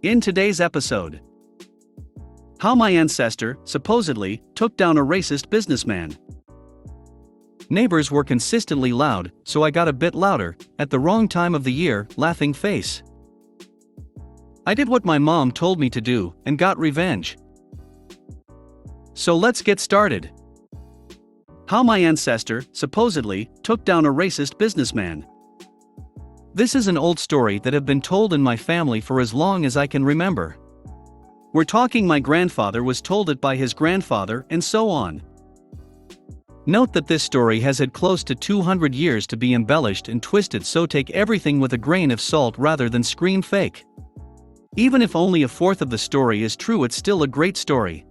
In today's episode, how my ancestor, supposedly, took down a racist businessman. Neighbors were consistently loud, so I got a bit louder, at the wrong time of the year, laughing face. I did what my mom told me to do, and got revenge. So let's get started. How my ancestor, supposedly, took down a racist businessman. This is an old story that have been told in my family for as long as I can remember. We're talking my grandfather was told it by his grandfather, and so on. Note that this story has had close to 200 years to be embellished and twisted, so take everything with a grain of salt rather than scream fake. Even if only a fourth of the story is true, it's still a great story.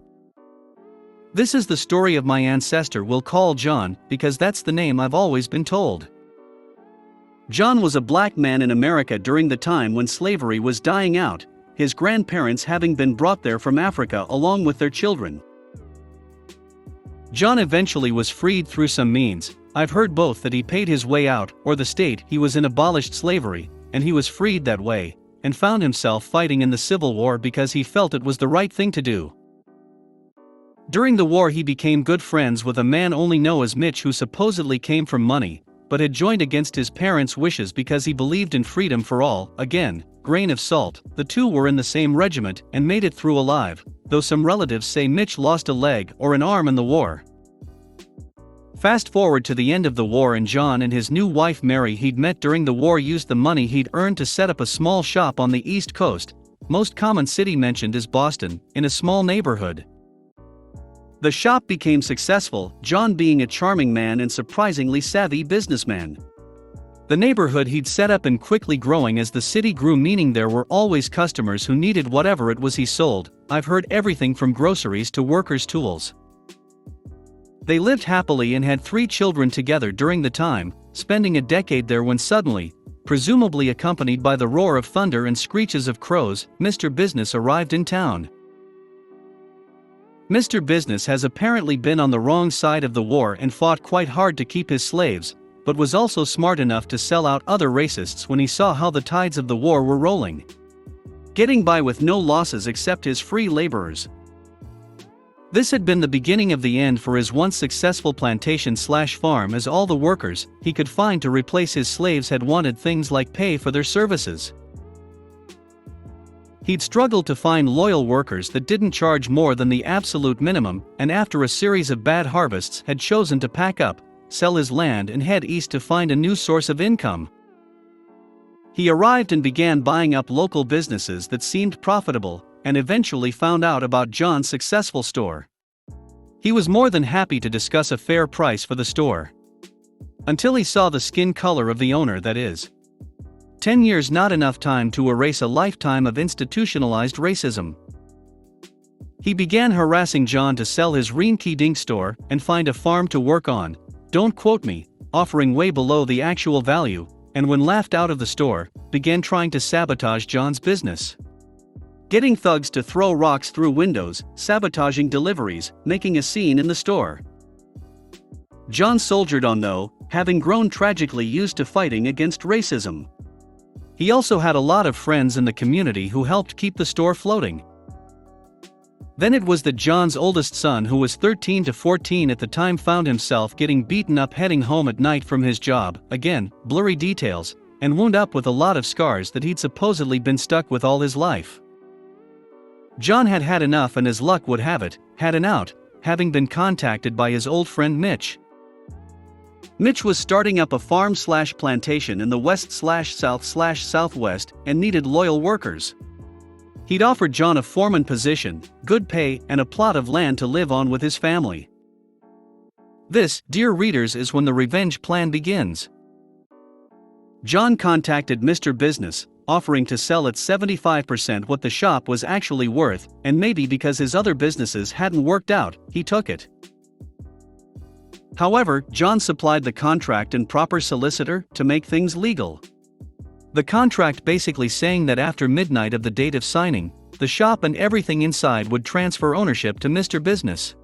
This is the story of my ancestor we'll call John, because that's the name I've always been told. John was a black man in America during the time when slavery was dying out, his grandparents having been brought there from Africa along with their children. John eventually was freed through some means. I've heard both that he paid his way out, or the state he was in abolished slavery, and he was freed that way, and found himself fighting in the Civil War because he felt it was the right thing to do. During the war he became good friends with a man only known as Mitch, who supposedly came from money, but had joined against his parents' wishes because he believed in freedom for all. Again, grain of salt, the two were in the same regiment and made it through alive, though some relatives say Mitch lost a leg or an arm in the war. Fast forward to the end of the war, and John and his new wife Mary he'd met during the war used the money he'd earned to set up a small shop on the East Coast, most common city mentioned is Boston, in a small neighborhood. The shop became successful, John being a charming man and surprisingly savvy businessman. The neighborhood he'd set up and quickly growing as the city grew, meaning there were always customers who needed whatever it was he sold. I've heard everything from groceries to workers' tools. They lived happily and had 3 children together during the time, spending a decade there when suddenly, presumably accompanied by the roar of thunder and screeches of crows, Mr. Business arrived in town. Mr. Business has apparently been on the wrong side of the war and fought quite hard to keep his slaves, but was also smart enough to sell out other racists when he saw how the tides of the war were rolling, getting by with no losses except his free laborers. This had been the beginning of the end for his once successful plantation/farm, as all the workers he could find to replace his slaves had wanted things like pay for their services. He'd struggled to find loyal workers that didn't charge more than the absolute minimum, and after a series of bad harvests had chosen to pack up, sell his land and head east to find a new source of income. He arrived and began buying up local businesses that seemed profitable, and eventually found out about John's successful store. He was more than happy to discuss a fair price for the store. Until he saw the skin color of the owner, that is. 10 years not enough time to erase a lifetime of institutionalized racism. He began harassing John to sell his rinky-dink store and find a farm to work on, don't quote me, offering way below the actual value, and when laughed out of the store, began trying to sabotage John's business. Getting thugs to throw rocks through windows, sabotaging deliveries, making a scene in the store. John soldiered on though, having grown tragically used to fighting against racism. He also had a lot of friends in the community who helped keep the store floating. Then it was that John's oldest son, who was 13 to 14 at the time, found himself getting beaten up heading home at night from his job, again, blurry details, and wound up with a lot of scars that he'd supposedly been stuck with all his life. John had had enough, and as luck would have it, had an out, having been contacted by his old friend Mitch. Mitch was starting up a farm/plantation in the west/south/southwest and needed loyal workers. He'd offered John a foreman position, good pay, and a plot of land to live on with his family. This, dear readers, is when the revenge plan begins. John contacted Mr. Business, offering to sell at 75% what the shop was actually worth, and maybe because his other businesses hadn't worked out, he took it. However, John supplied the contract and proper solicitor to make things legal. The contract basically saying that after midnight of the date of signing, the shop and everything inside would transfer ownership to Mr. Business.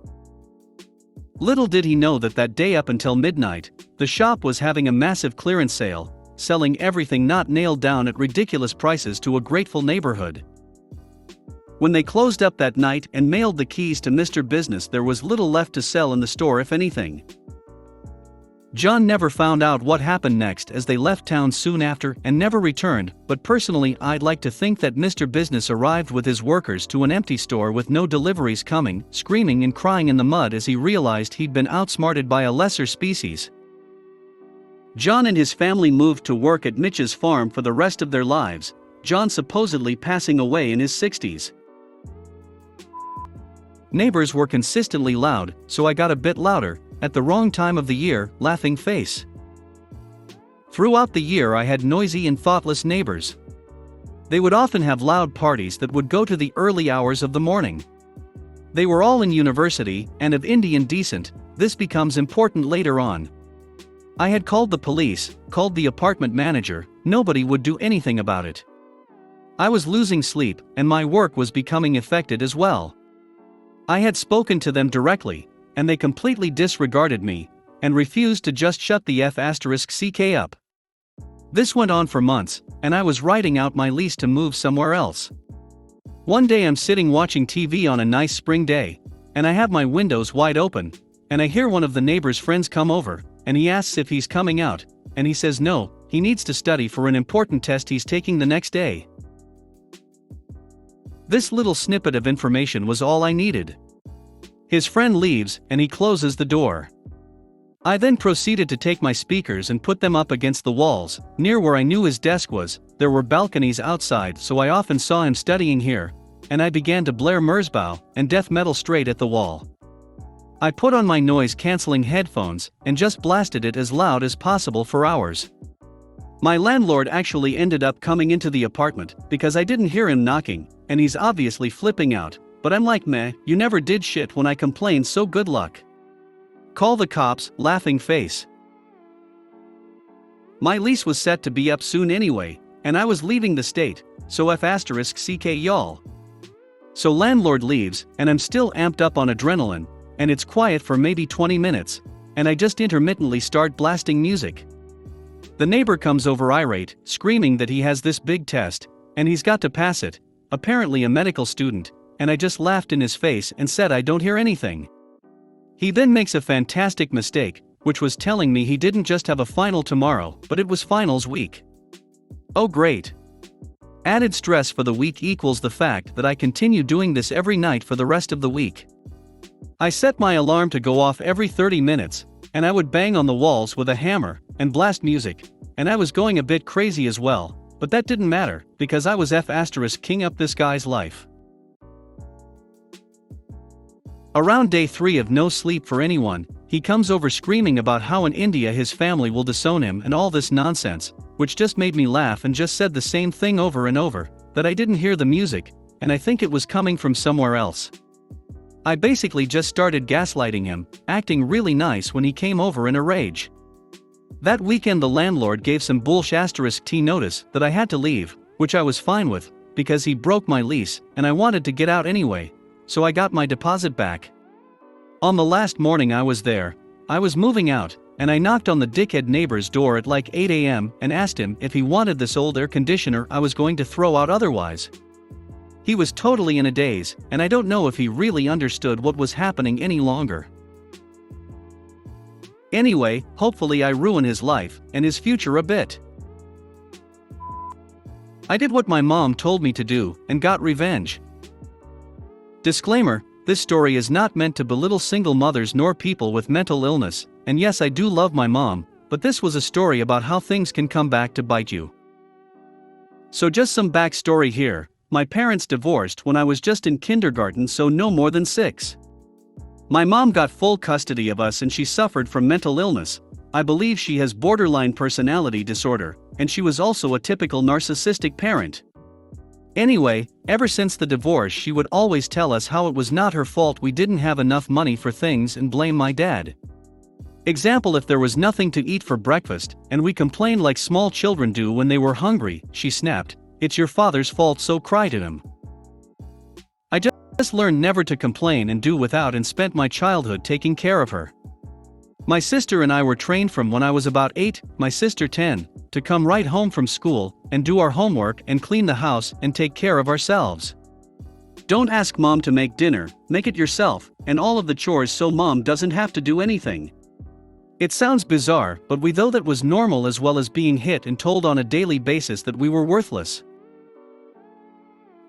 Little did he know that that day up until midnight, the shop was having a massive clearance sale, selling everything not nailed down at ridiculous prices to a grateful neighborhood. When they closed up that night and mailed the keys to Mr. Business, there was little left to sell in the store, if anything. John never found out what happened next, as they left town soon after and never returned, but personally I'd like to think that Mr. Business arrived with his workers to an empty store with no deliveries coming, screaming and crying in the mud as he realized he'd been outsmarted by a lesser species. John and his family moved to work at Mitch's farm for the rest of their lives, John supposedly passing away in his 60s. Neighbors were consistently loud, so I got a bit louder, at the wrong time of the year, laughing face. Throughout the year I had noisy and thoughtless neighbors. They would often have loud parties that would go to the early hours of the morning. They were all in university and of Indian descent. This becomes important later on. I had called the police, called the apartment manager, nobody would do anything about it. I was losing sleep, and my work was becoming affected as well. I had spoken to them directly, and they completely disregarded me, and refused to just shut the F***ck up. This went on for months, and I was writing out my lease to move somewhere else. One day I'm sitting watching TV on a nice spring day, and I have my windows wide open, and I hear one of the neighbor's friends come over, and he asks if he's coming out, and he says no, he needs to study for an important test he's taking the next day. This little snippet of information was all I needed. His friend leaves, and he closes the door. I then proceeded to take my speakers and put them up against the walls. Near where I knew his desk was, there were balconies outside, so I often saw him studying here, and I began to blare Merzbow and death metal straight at the wall. I put on my noise-canceling headphones and just blasted it as loud as possible for hours. My landlord actually ended up coming into the apartment because I didn't hear him knocking, and he's obviously flipping out, but I'm like, meh, you never did shit when I complained, so good luck. Call the cops, laughing face. My lease was set to be up soon anyway, and I was leaving the state, so F***ck y'all. So landlord leaves, and I'm still amped up on adrenaline, and it's quiet for maybe 20 minutes, and I just intermittently start blasting music. The neighbor comes over irate, screaming that he has this big test, and he's got to pass it, apparently a medical student, and I just laughed in his face and said I don't hear anything. He then makes a fantastic mistake, which was telling me he didn't just have a final tomorrow, but it was finals week. Oh great. Added stress for the week equals the fact that I continue doing this every night for the rest of the week. I set my alarm to go off every 30 minutes, and I would bang on the walls with a hammer and blast music, and I was going a bit crazy as well, but that didn't matter, because I was F***king up this guy's life. Around day 3 of no sleep for anyone, he comes over screaming about how in India his family will disown him and all this nonsense, which just made me laugh, and just said the same thing over and over, that I didn't hear the music, and I think it was coming from somewhere else. I basically just started gaslighting him, acting really nice when he came over in a rage. That weekend the landlord gave some bullsh*t notice that I had to leave, which I was fine with, because he broke my lease, and I wanted to get out anyway, so I got my deposit back. On the last morning I was there, I was moving out, and I knocked on the dickhead neighbor's door at like 8 a.m. and asked him if he wanted this old air conditioner I was going to throw out otherwise. He was totally in a daze, and I don't know if he really understood what was happening any longer. Anyway, hopefully I ruin his life and his future a bit. I did what my mom told me to do and got revenge. Disclaimer: this story is not meant to belittle single mothers nor people with mental illness, and yes, I do love my mom, but this was a story about how things can come back to bite you. So just some backstory here. My parents divorced when I was just in kindergarten, so no more than 6. My mom got full custody of us and she suffered from mental illness. I believe she has borderline personality disorder, and she was also a typical narcissistic parent. Anyway, ever since the divorce she would always tell us how it was not her fault we didn't have enough money for things and blame my dad. Example: if there was nothing to eat for breakfast, and we complained like small children do when they were hungry, she snapped, "It's your father's fault, so cry to him." I just learned never to complain and do without, and spent my childhood taking care of her. My sister and I were trained from when I was about 8, my sister 10, to come right home from school and do our homework and clean the house and take care of ourselves. Don't ask mom to make dinner, make it yourself, and all of the chores so mom doesn't have to do anything. It sounds bizarre, but we thought that was normal, as well as being hit and told on a daily basis that we were worthless.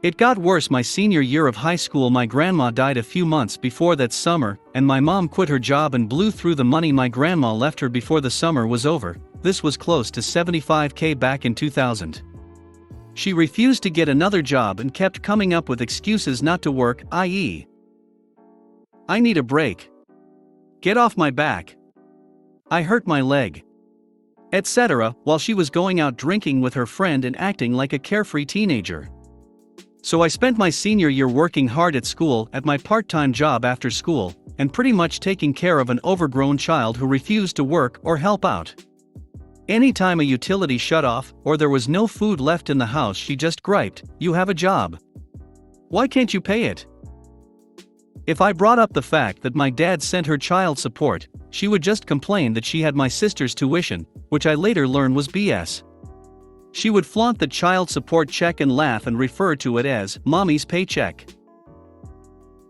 It got worse my senior year of high school. My grandma died a few months before that summer, and my mom quit her job and blew through the money my grandma left her before the summer was over. This was close to $75,000 back in 2000. She refused to get another job and kept coming up with excuses not to work, i.e., "I need a break. Get off my back. I hurt my leg," etc., while she was going out drinking with her friend and acting like a carefree teenager. So I spent my senior year working hard at school, at my part-time job after school, and pretty much taking care of an overgrown child who refused to work or help out. Anytime a utility shut off, or there was no food left in the house, she just griped, "You have a job. Why can't you pay it?" If I brought up the fact that my dad sent her child support, she would just complain that she had my sister's tuition, which I later learned was BS. She would flaunt the child support check and laugh and refer to it as "mommy's paycheck."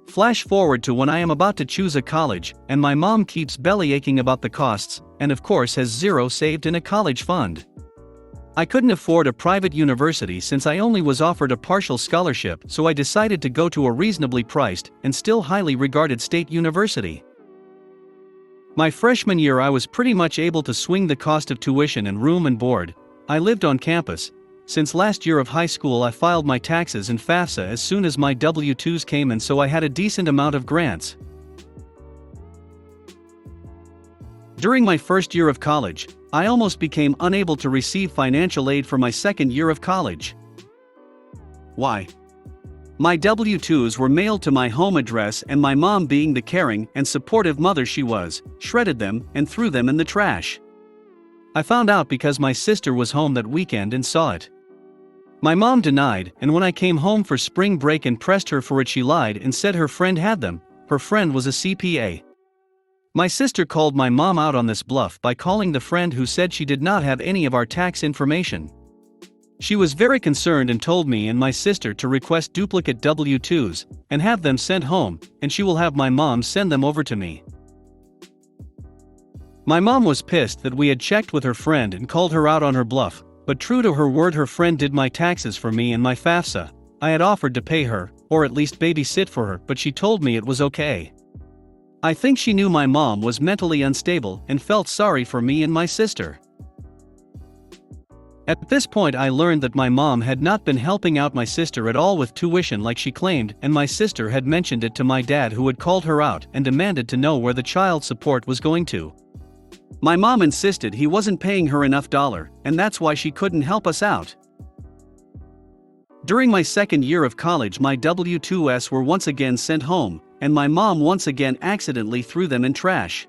Flash forward to when I am about to choose a college, and my mom keeps bellyaching about the costs, and of course has zero saved in a college fund. I couldn't afford a private university since I only was offered a partial scholarship, so I decided to go to a reasonably priced, and still highly regarded state university. My freshman year I was pretty much able to swing the cost of tuition and room and board. I lived on campus. Since last year of high school I filed my taxes and FAFSA as soon as my W-2s came, and so I had a decent amount of grants. During my first year of college, I almost became unable to receive financial aid for my second year of college. Why? My W-2s were mailed to my home address, and my mom, being the caring and supportive mother she was, shredded them and threw them in the trash. I found out because my sister was home that weekend and saw it. My mom denied, and when I came home for spring break and pressed her for it, she lied and said her friend had them. Her friend was a CPA. My sister called my mom out on this bluff by calling the friend who said she did not have any of our tax information. She was very concerned and told me and my sister to request duplicate W-2s and have them sent home, and she will have my mom send them over to me. My mom was pissed that we had checked with her friend and called her out on her bluff, but true to her word, her friend did my taxes for me and my FAFSA. I had offered to pay her, or at least babysit for her, but she told me it was okay. I think she knew my mom was mentally unstable and felt sorry for me and my sister. At this point I learned that my mom had not been helping out my sister at all with tuition like she claimed, and my sister had mentioned it to my dad, who had called her out and demanded to know where the child support was going to. My mom insisted he wasn't paying her enough dollar, and that's why she couldn't help us out. During my second year of college my W-2s were once again sent home, and my mom once again accidentally threw them in trash.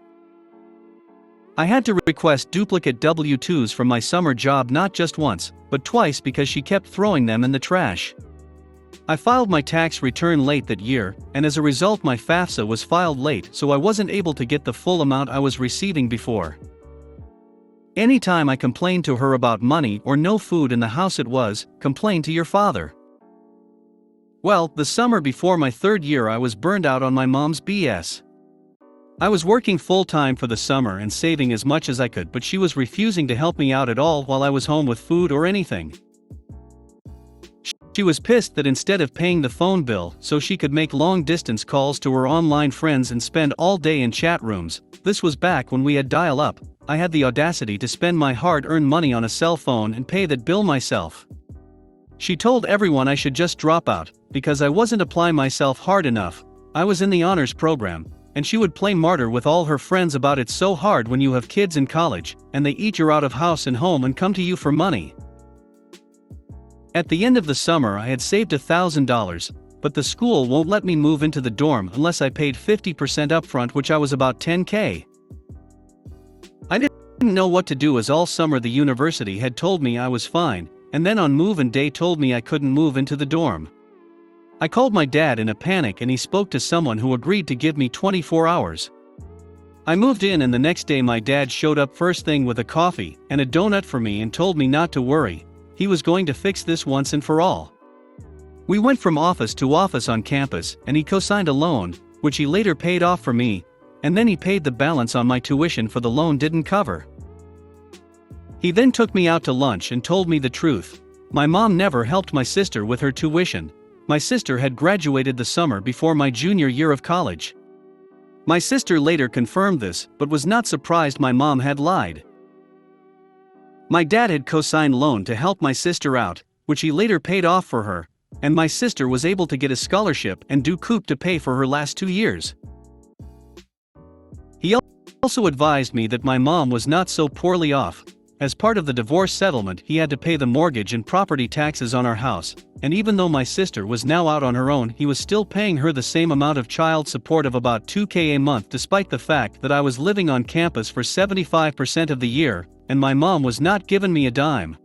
I had to request duplicate W-2s from my summer job not just once, but twice, because she kept throwing them in the trash. I filed my tax return late that year, and as a result my FAFSA was filed late, so I wasn't able to get the full amount I was receiving before. Anytime I complained to her about money or no food in the house, it was, "Complain to your father." Well, the summer before my third year I was burned out on my mom's BS. I was working full-time for the summer and saving as much as I could, but she was refusing to help me out at all while I was home with food or anything. She was pissed that instead of paying the phone bill so she could make long-distance calls to her online friends and spend all day in chat rooms, this was back when we had dial-up, I had the audacity to spend my hard-earned money on a cell phone and pay that bill myself. She told everyone I should just drop out, because I wasn't applying myself hard enough. I was in the honors program, and she would play martyr with all her friends about it's so hard when you have kids in college, and they eat you out of house and home and come to you for money. At the end of the summer I had saved $1,000, but the school won't let me move into the dorm unless I paid 50% upfront, which I was about $10,000. I didn't know what to do, as all summer the university had told me I was fine, and then on move-in day told me I couldn't move into the dorm. I called my dad in a panic and he spoke to someone who agreed to give me 24 hours. I moved in, and the next day my dad showed up first thing with a coffee and a donut for me and told me not to worry. He was going to fix this once and for all. We went from office to office on campus, and he co-signed a loan, which he later paid off for me, and then he paid the balance on my tuition for the loan didn't cover. He then took me out to lunch and told me the truth. My mom never helped my sister with her tuition. My sister had graduated the summer before my junior year of college. My sister later confirmed this, but was not surprised my mom had lied. My dad had co-signed loan to help my sister out, which he later paid off for her, and my sister was able to get a scholarship and do COOP to pay for her last 2 years. He also advised me that my mom was not so poorly off. As part of the divorce settlement, he had to pay the mortgage and property taxes on our house, and even though my sister was now out on her own, he was still paying her the same amount of child support of about $2,000 a month, despite the fact that I was living on campus for 75% of the year, and my mom was not giving me a dime.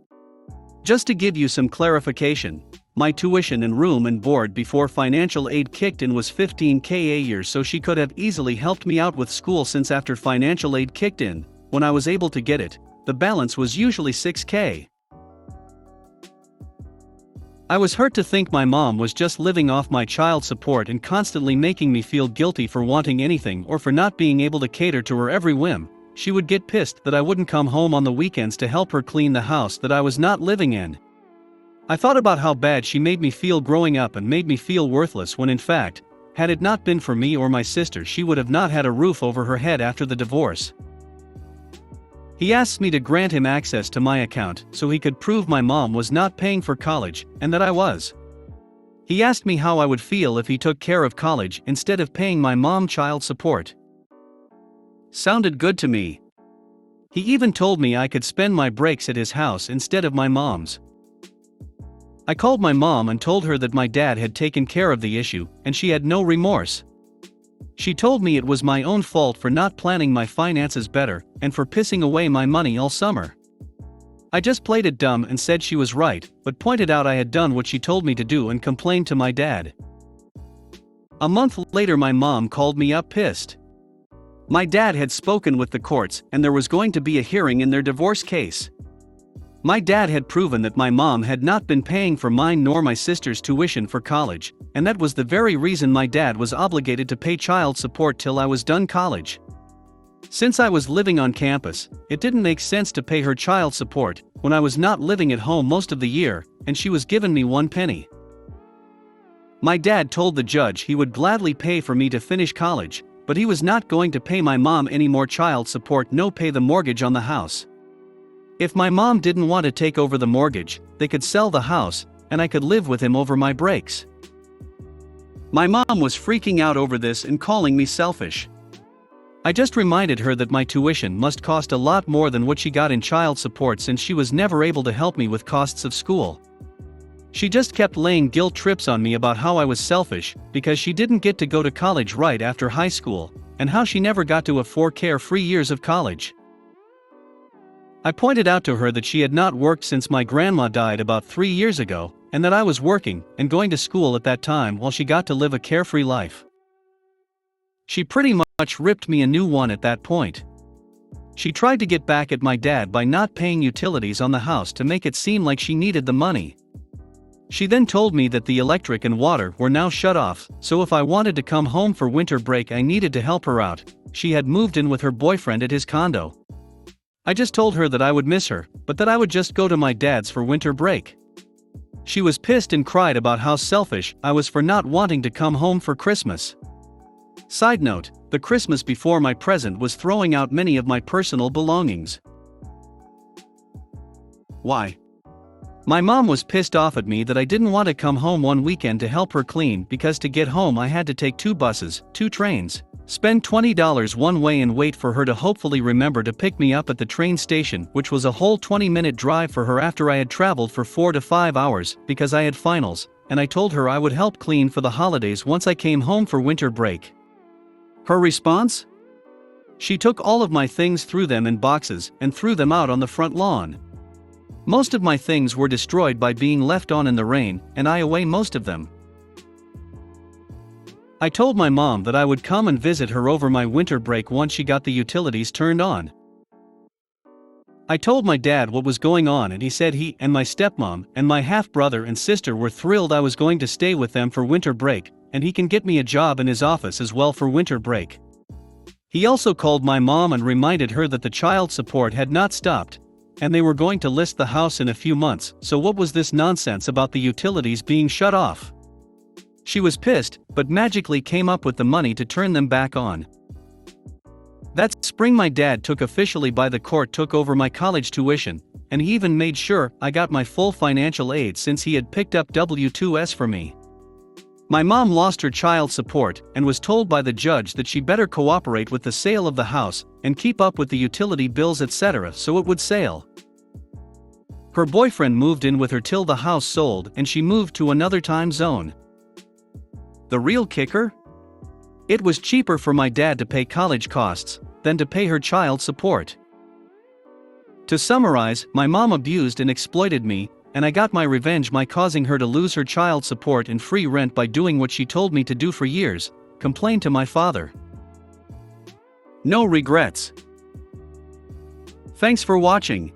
Just to give you some clarification, my tuition and room and board before financial aid kicked in was $15,000 a year, so she could have easily helped me out with school, since after financial aid kicked in, when I was able to get it, the balance was usually $6,000. I was hurt to think my mom was just living off my child support and constantly making me feel guilty for wanting anything or for not being able to cater to her every whim. She would get pissed that I wouldn't come home on the weekends to help her clean the house that I was not living in. I thought about how bad she made me feel growing up and made me feel worthless, when in fact, had it not been for me or my sister, she would have not had a roof over her head after the divorce. He asked me to grant him access to my account so he could prove my mom was not paying for college, and that I was. He asked me how I would feel if he took care of college instead of paying my mom child support. Sounded good to me. He even told me I could spend my breaks at his house instead of my mom's. I called my mom and told her that my dad had taken care of the issue, and she had no remorse. She told me it was my own fault for not planning my finances better, and for pissing away my money all summer. I just played it dumb and said she was right, but pointed out I had done what she told me to do and complained to my dad. A month later my mom called me up pissed. My dad had spoken with the courts and there was going to be a hearing in their divorce case. My dad had proven that my mom had not been paying for mine nor my sister's tuition for college, and that was the very reason my dad was obligated to pay child support till I was done college. Since I was living on campus, it didn't make sense to pay her child support when I was not living at home most of the year, and she was giving me 1 penny. My dad told the judge he would gladly pay for me to finish college, but he was not going to pay my mom any more child support, no pay the mortgage on the house. If my mom didn't want to take over the mortgage, they could sell the house, and I could live with him over my breaks. My mom was freaking out over this and calling me selfish. I just reminded her that my tuition must cost a lot more than what she got in child support, since she was never able to help me with costs of school. She just kept laying guilt trips on me about how I was selfish because she didn't get to go to college right after high school, and how she never got to have 4 carefree years of college. I pointed out to her that she had not worked since my grandma died about 3 years ago, and that I was working and going to school at that time while she got to live a carefree life. She pretty much ripped me a new one at that point. She tried to get back at my dad by not paying utilities on the house to make it seem like she needed the money. She then told me that the electric and water were now shut off, so if I wanted to come home for winter break I needed to help her out. She had moved in with her boyfriend at his condo. I just told her that I would miss her, but that I would just go to my dad's for winter break. She was pissed and cried about how selfish I was for not wanting to come home for Christmas. Side note, the Christmas before my present was throwing out many of my personal belongings. Why? My mom was pissed off at me that I didn't want to come home one weekend to help her clean, because to get home I had to take 2 buses, 2 trains, spend $20 one way and wait for her to hopefully remember to pick me up at the train station, which was a whole 20-minute drive for her after I had traveled for 4 to 5 hours because I had finals, and I told her I would help clean for the holidays once I came home for winter break. Her response? She took all of my things, threw them in boxes, and threw them out on the front lawn. Most of my things were destroyed by being left on in the rain, and I away most of them. I told my mom that I would come and visit her over my winter break once she got the utilities turned on. I told my dad what was going on, and he said he and my stepmom and my half-brother and sister were thrilled I was going to stay with them for winter break, and he can get me a job in his office as well for winter break. He also called my mom and reminded her that the child support had not stopped, and they were going to list the house in a few months, so what was this nonsense about the utilities being shut off? She was pissed, but magically came up with the money to turn them back on. That spring my dad took officially by the court took over my college tuition, and he even made sure I got my full financial aid since he had picked up W-2s for me. My mom lost her child support and was told by the judge that she better cooperate with the sale of the house and keep up with the utility bills etc. so it would sell. Her boyfriend moved in with her till the house sold and she moved to another time zone. The real kicker? It was cheaper for my dad to pay college costs than to pay her child support. To summarize, my mom abused and exploited me, and I got my revenge by causing her to lose her child support and free rent by doing what she told me to do for years, complain to my father. No regrets. Thanks for watching.